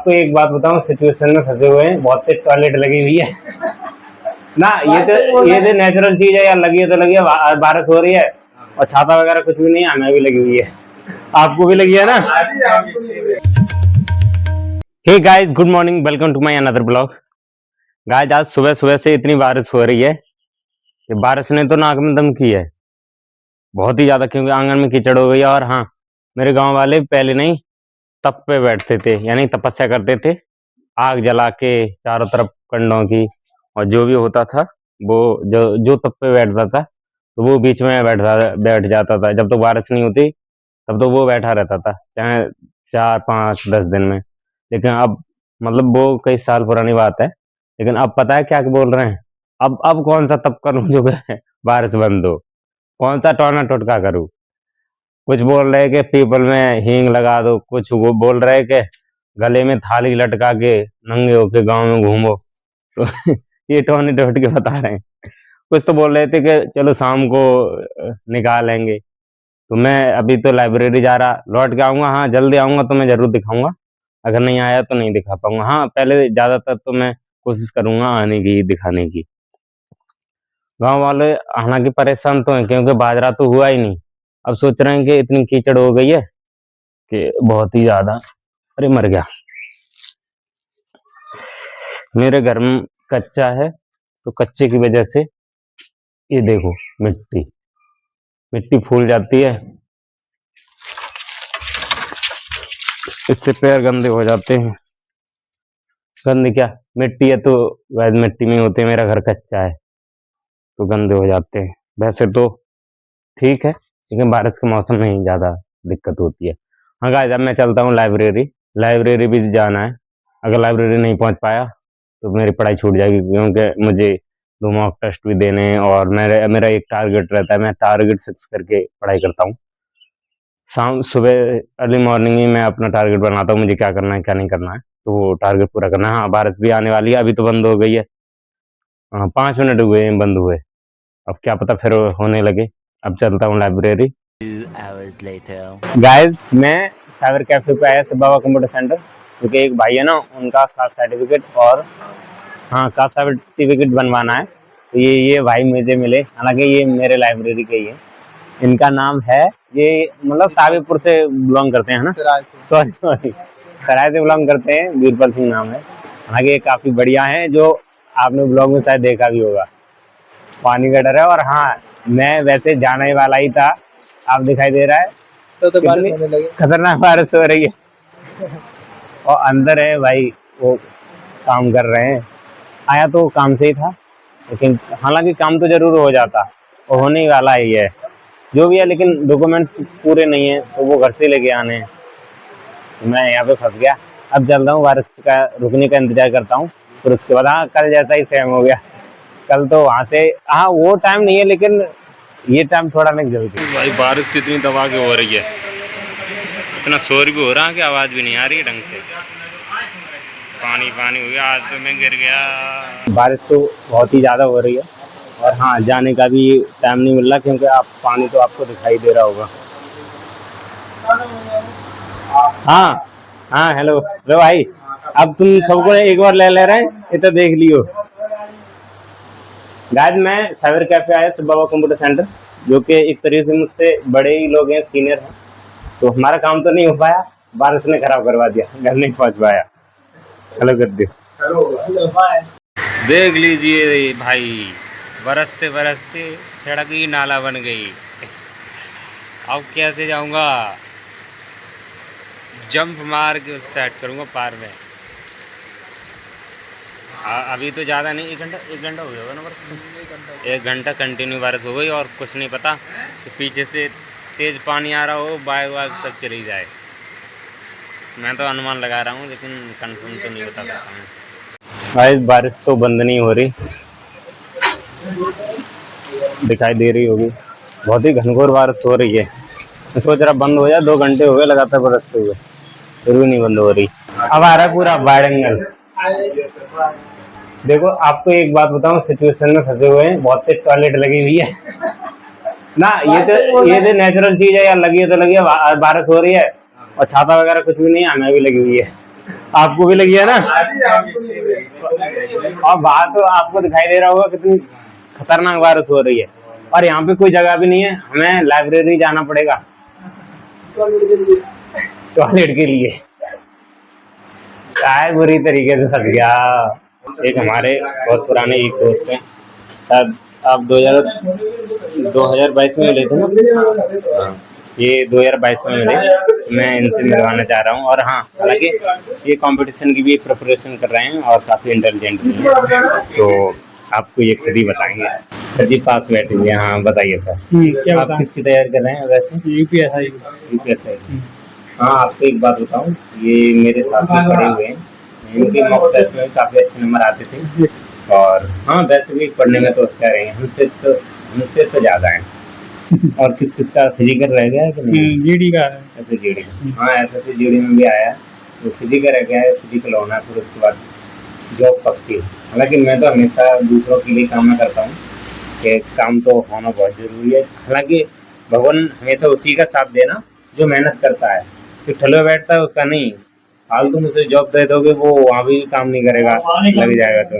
आपको एक बात बताऊं, सिचुएशन में फंसे हुए हैं, बहुत तेज टॉयलेट लगी हुई है ना। ये तो नेचुरल चीज है यार, लगी है तो लगी है। बारिश हो रही है और छाता वगैरह कुछ भी नहीं है, हमें भी लगी हुई है, आपको भी लगी है ना। Hey guys, good morning, welcome to my another blog. Guys, आज सुबह सुबह से इतनी बारिश हो रही है कि बारिश ने तो नाक में दम की है बहुत ही ज्यादा, क्योंकि आंगन में कीचड़ हो गई है। और हाँ, मेरे गांव वाले पहले नहीं तप पे बैठते थे, यानी तपस्या करते थे, आग जला के चारों तरफ कंडों की। और जो भी होता था वो जो जो तप पे बैठता था तो वो बीच में बैठ जाता था। जब तक बारिश नहीं होती तब तो वो बैठा रहता था, चाहे 4 5 10 दिन में। लेकिन अब मतलब वो कई साल पुरानी बात है, लेकिन अब पता है क्या बोल रहे हैं। अब कौन सा तप करूं जो है बारिश बंद हो, कौन सा टोना टोटका करूं। कुछ बोल रहे कि पीपल में हींग लगा दो, कुछ वो बोल रहे कि गले में थाली लटका के नंगे होके गांव में घूमो। तो ये टोने टोट के बता रहे हैं। कुछ तो बोल रहे थे कि चलो शाम को निकालेंगे। तो मैं अभी तो लाइब्रेरी जा रहा, लौट के आऊंगा। हाँ, जल्दी आऊंगा तो मैं जरूर दिखाऊंगा, अगर नहीं आया तो नहीं दिखा पाऊंगा। हाँ, पहले ज्यादातर तो मैं कोशिश करूंगा आने की, दिखाने की। गांव वाले हालांकि परेशान तो हैं, क्योंकि बाजरा तो हुआ ही नहीं। अब सोच रहे हैं कि इतनी कीचड़ हो गई है कि बहुत ही ज्यादा। अरे मर गया। मेरे घर में कच्चा है तो कच्चे की वजह से ये देखो, मिट्टी मिट्टी फूल जाती है, इससे पैर गंदे हो जाते हैं। गंदे क्या, मिट्टी है तो वैसे मिट्टी में होते हैं। मेरा घर कच्चा है तो गंदे हो जाते हैं। वैसे तो ठीक है, लेकिन बारिश के मौसम में ही ज्यादा दिक्कत होती है। हाँ गाइस, अब मैं चलता हूँ लाइब्रेरी। लाइब्रेरी भी जाना है। अगर लाइब्रेरी नहीं पहुंच पाया तो मेरी पढ़ाई छूट जाएगी, क्योंकि मुझे 2 मॉक टेस्ट भी देने हैं और मेरा मेरा एक टारगेट रहता है। मैं टारगेट फिक्स करके पढ़ाई करता हूँ। शाम सुबह अर्ली मॉर्निंग ही मैं अपना टारगेट बनाता हूँ, मुझे क्या करना है क्या नहीं करना है, तो वो टारगेट पूरा करना है। हाँ, बारिश भी आने वाली है, अभी तो बंद हो गई है। हाँ, 5 मिनट हुए हैं बंद हुए, अब क्या पता फिर होने लगे। अब चलता हूँ लाइब्रेरी। 2 hours later. गाइस, मैं साइबर कैफे पे आया था, बाबा कंप्यूटर सेंटर, क्योंकि एक भाई है ना, उनका कास्ट सर्टिफिकेट और हाँ कास्ट सर्टिफिकेट बनवाना है। तो ये भाई मुझे मिले, हालांकि ये मेरे लाइब्रेरी के ही है। इनका नाम है, ये मतलब साबिरपुर से बिलोंग करते हैं ना, सॉरी सॉरी, सराय से बिलोंग करते हैं। वीरपाल सिंह नाम है। हालांकि ये काफी बढ़िया है, जो आपने ब्लॉग में शायद देखा भी होगा। पानी का डर है। और हाँ, मैं वैसे जाना ही वाला ही था, आप दिखाई दे रहा है तो बारिश होने लगी, खतरनाक बारिश हो रही है। और अंदर है भाई, वो काम कर रहे हैं। आया तो काम से ही था, लेकिन हालांकि काम तो जरूर हो जाता और होने ही वाला ही है, जो भी है। लेकिन डॉक्यूमेंट्स पूरे नहीं है तो वो घर से लेके आने हैं। तो मैं यहाँ पे फंस गया। अब चल रहा हूँ, बारिश का रुकने का इंतजार करता हूँ, फिर उसके बाद हाँ, कल जैसा ही सेम हो गया। कल तो वहां से, हाँ वो टाइम नहीं है, लेकिन ये टाइम थोड़ा नहीं जल्दी। भाई बारिश कितनी दबा के हो रही है, इतना शोर भी हो रहा है कि आवाज भी नहीं आ रही है ढंग से। पानी पानी हो गया, आज तो मैं गिर गया। बारिश तो बहुत ही ज्यादा हो रही है, और हाँ, जाने का भी टाइम नहीं मिल रहा, क्योंकि आप पानी तो आपको दिखाई दे रहा होगा। हाँ हाँ, हेलो हेलो भाई, अब तुम सबको एक बार ले रहे हैं, ये तो देख लियो। गाइस, मैं साइबर कैफे आया था, बाबा कंप्यूटर सेंटर, जो कि एक तरीके से मुझसे बड़े ही लोग हैं, सीनियर हैं। तो हमारा काम तो नहीं हो पाया, बारिश ने खराब करवा दिया, घर नहीं पहुंच पाया। हेलो कर दियो। देख लीजिए भाई, बरसते बरसते सड़क ही नाला बन गई। अब कैसे जाऊंगा, जंप मार के उस सेट करूंगा पार में। अभी तो ज़्यादा नहीं, एक घंटा हो गया होगा ना, 1 घंटा कंटिन्यू बारिश हो गई। और कुछ नहीं पता कि पीछे से तेज़ पानी आ रहा हो, बाइक वाइक सब चली जाए। मैं तो अनुमान लगा रहा हूँ, लेकिन कंफर्म तो नहीं बता सकता मैं। भाई बारिश तो बंद नहीं हो रही, दिखाई दे रही होगी, बहुत ही घनघोर बारिश हो रही है। मैं सोच रहा बंद हो जाए, 2 घंटे हो गए लगातार बरसते हुए, फिर भी नहीं बंद हो रही। अब आ रहा है पूरा वाइड एंगल। देखो, आपको एक बात बताऊं, सिचुएशन में फंसे हुए हैं, बहुत तेज टॉयलेट लगी हुई है ना। ये तो नेचुरल चीज है यार, लगी है तो लगी है। बारिश हो रही है और छाता वगैरह कुछ भी नहीं है, हमें भी लगी हुई है, आपको भी लगी है ना? और बाहर तो आपको दिखाई दे रहा होगा कितनी खतरनाक बारिश हो रही है, और यहाँ पे कोई जगह भी नहीं है, हमें लाइब्रेरी जाना पड़ेगा टॉयलेट के लिए। काय बुरी तरीके से फंस गया। एक हमारे बहुत पुराने एक दोस्त हैं, शायद आप 2022 में मिले थे ना? हाँ, ये 2022 में मिले। मैं इनसे मिलवाना चाह रहा हूँ, और हाँ, हालांकि ये कंपटीशन की भी प्रिपरेशन कर रहे हैं और काफ़ी इंटेलिजेंट भी हैं, तो आपको ये खुद ही बताएंगे। सर जी पास बैठे हुए हैं। हाँ बताइए सर, क्या आप किसकी तैयारी कर रहे हैं वैसे? यूपीएसआई। यूपीएससी। हाँ, आपको एक बात बताऊँ, ये मेरे साथ में पढ़े हुए हैं, इनके मॉक टेस्ट में काफ़ी अच्छे नंबर आते थे, और हाँ वैसे भी पढ़ने में तो अच्छा रहे हैं, हमसे तो ज़्यादा हैं। और किस किस का फिजिकल रह गया है कि नहीं? जीडी का है। ऐसे जीडी, हाँ ऐसे जीडी में भी आया है, तो फिजिकल रह गया है, फिजिकल होना है, फिर उसके बाद जॉब पक्की है। हालांकि मैं तो हमेशा दूसरों के लिए कामना करता हूँ कि काम तो होना बहुत जरूरी है, हालांकि भगवान हमेशा उसी का साथ देना जो मेहनत करता है, जो ठलो बैठता है उसका नहीं। फालतू मुझे जॉब दे दोगे, वो वहाँ भी काम नहीं करेगा, लग जाएगा। तो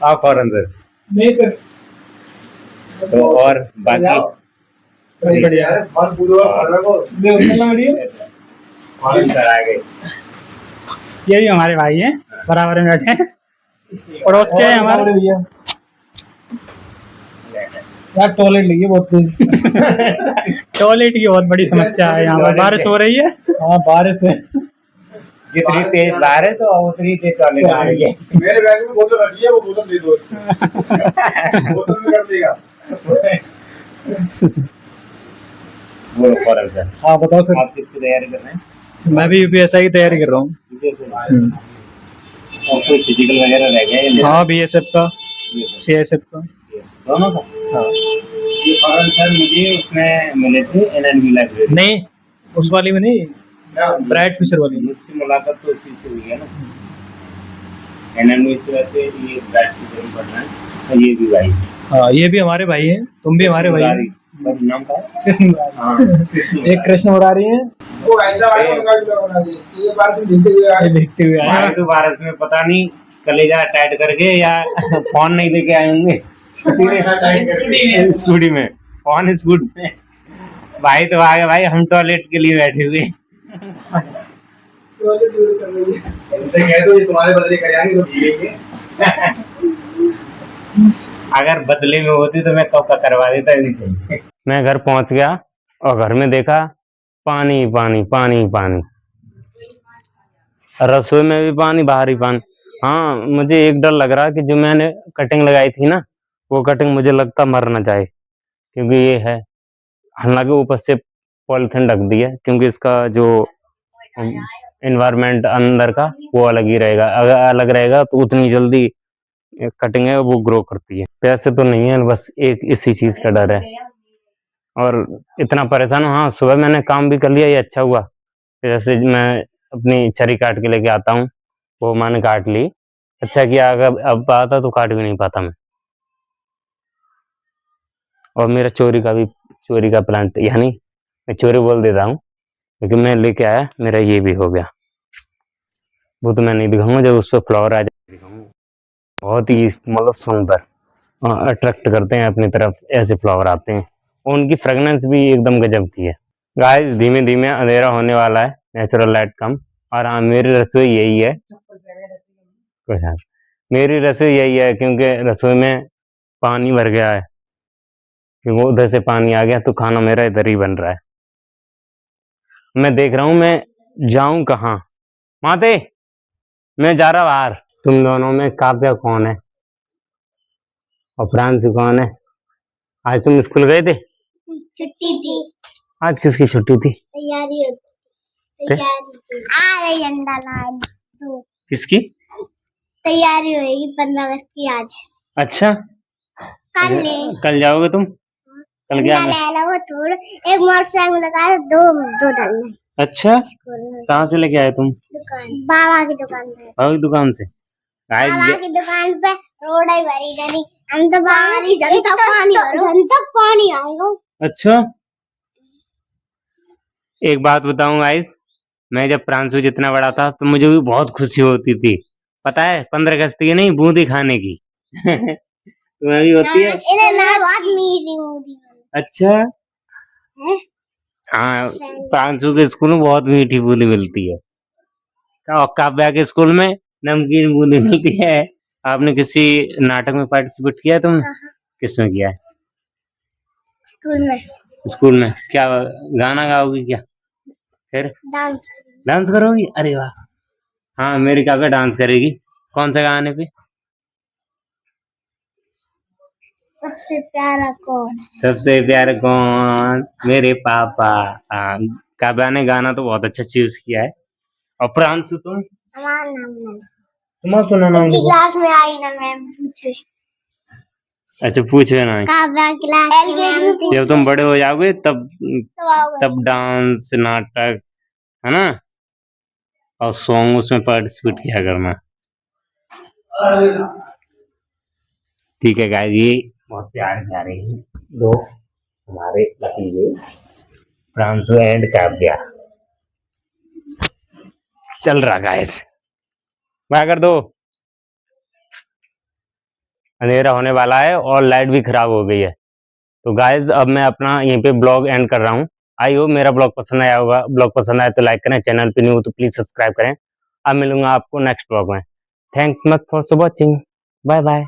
आप फौरन सर। नहीं सर, तो और बाकी बढ़िया है। सर आ गए। ये भी हमारे भाई हैं, बराबर में बैठे हैं, पड़ोस के हैं हमारे भैया। यार टॉयलेट लगी है बहुत तेज। टॉयलेट की बहुत बड़ी समस्या है यहाँ पर, बारिश हो रही है। हाँ बारिश है, जितनी तेज बाहर है तो उतनी तेज टॉयलेट आ रही है। मेरे बैग में बोतल रखी है, वो बोतल दे दो। बोतल में कर देगा। बोलो फौरन सर। हाँ बताओ सर। आप किसकी तैयारी कर रहे हैं? मैं भी यूपीएसआई की तैयारी कर रहा हूँ। और कोई फिजिकल वगैरह रह गया है? हाँ बीएसएफ का, सीएसएफ का। दोनों का? हाँ। ये फौरन सर मुझे उसमें मिले थे एनएनबी लाइब्रेरी। नहीं उस वाली में नहीं, ब्राइट फिशर वाली। मुझसे मुलाकात तो उसी से हुई है ना, एनएनबी से। वैसे ये ब्राइट फिशर में पढ़ना है, तो ये भी भाई। हाँ ये भी हमारे भाई हैं, तुम भी हमारे भाई हैं। सब नाम का है? हाँ, एक कृष्ण मुरारी हैं, वो ऐसा वाला उनका भी बना दे। ये बार से देखते हुए आए। ये देखते हुए आए हमारे हैं। तो बारिश में पता नहीं कलेजा टाइट करके या फोन नहीं लेके आए होंगे स्कूटी में, फोन स्कूटी में। भाई तो आ गए भाई, हम टॉयलेट के लिए बैठे हुए। इनसे कह दो ये तुम्हारे बदले कर आएंगे तो भीगेंगे। अगर बदले में होती तो मैं कब का करवा देता इनसे। मैं घर पहुंच गया और घर में देखा पानी पानी पानी पानी, रसोई में भी पानी, बाहर ही पानी। हाँ मुझे एक डर लग रहा कि जो मैंने कटिंग लगाई थी ना, वो कटिंग मुझे लगता मर ना जाए, क्योंकि ये है, हालांकि ऊपर से पॉलिथीन ढक दी है, क्योंकि इसका जो एनवायरनमेंट अंदर का वो अलग ही रहेगा। अगर अलग रहेगा तो उतनी जल्दी कटिंग है वो ग्रो करती है। पैसे तो नहीं है, बस एक इसी चीज का डर है, और इतना परेशान हूँ। हाँ सुबह मैंने काम भी कर लिया, ये अच्छा हुआ। जैसे मैं अपनी छरी काट के लेके आता हूँ, वो मैंने काट ली, अच्छा किया। अगर अब आता तो काट भी नहीं पाता मैं। और मेरा चोरी का प्लांट, यानी मैं चोरी बोल देता हूँ, लेकिन मैं लेके आया, मेरा ये भी हो गया। वो तो मैं नहीं दिखाऊंगा, जब उस पर फ्लावर आ जाए दिखाऊंगा। बहुत ही मतलब सुंदर, अट्रैक्ट करते हैं अपनी तरफ, ऐसे फ्लावर आते हैं, और उनकी फ्रेगनेंस भी एकदम गजब की है। गाइस धीमे धीमे अंधेरा होने वाला है, नेचुरल लाइट कम। और हाँ मेरी रसोई यही है, मेरी रसोई यही है, क्योंकि रसोई में पानी भर गया है, कि वो उधर से पानी आ गया, तो खाना मेरा इधर ही बन रहा है। मैं देख रहा हूँ मैं जाऊं कहाँ। माते मैं जा रहा बाहर। तुम दोनों में काव्या कौन है और फ्रांस कौन है? आज तुम स्कूल गए थे? छुट्टी थी, आज किसकी छुट्टी थी? तैयारी होती आ रही अंडा लाए तो किसकी तैयारी होगी 15 अगस्त की आज। अच्छा, कल जाओगे तुम? कल क्या अंडा ले लो थोड़ा, एक मोटरसाइकिल लगा दो दो डालना। अच्छा, कहाँ से लेके आए तुम? दुकान, बाबा की दुकान पे। बाबा की दुकान से? बाबा की दुकान पे रोड ही भरी डली, हम तो बाहर ही जनता पानी आएगा। अच्छा, एक बात बताऊं गाइस, मैं जब प्रांशु जितना बड़ा था तो मुझे भी बहुत खुशी होती थी, पता है, 15 अगस्त की नहीं, बूंदी खाने की। तुम्हें भी होती है? इन्हें ना बहुत मीठी मूठी अच्छा, है। हाँ, प्रांशु के स्कूल में बहुत मीठी बूंदी मिलती है, और काव्या के स्कूल में नमकीन बूंदी मिलती है। आपने किसी नाटक में पार्टिसिपेट किया है तुमने? किसमें किया है? स्कूल में स्कूल में क्या गाना गाओगी क्या? फिर डांस डांस करोगी? अरे वाह, हाँ मेरी काव्या डांस करेगी। कौन सा गाने पे? सबसे प्यारा कौन है? सबसे प्यारे कौन, मेरे पापा। हाँ, काव्या ने गाना तो बहुत अच्छा चूज किया है। और प्रांशु तुम? हमारा नाम नहीं तुम्हारा सुना नाम? क्लास में आई ना मैम पूछे। अच्छा, पूछे ना। काव्या क्लास में जब तुम बड़े हो जाओगे तब तो डांस, नाटक, है ना, और सॉन्ग उसमें पार्टिसिपेट किया करना। ठीक है गाइस, ये बहुत प्यार जा रहे हैं दो हमारे भतीजे प्रांशु एंड काव्या। चल रहा गाइस, क्या कर दो, अंधेरा होने वाला है और लाइट भी खराब हो गई है। तो गाइस अब मैं अपना यहीं पे ब्लॉग एंड कर रहा हूँ। आई होप मेरा ब्लॉग पसंद आया होगा। ब्लॉग पसंद आया तो लाइक करें, चैनल पे न्यू हो तो प्लीज सब्सक्राइब करें। अब मिलूंगा आपको नेक्स्ट ब्लॉग में। Thanks much for watching, bye bye.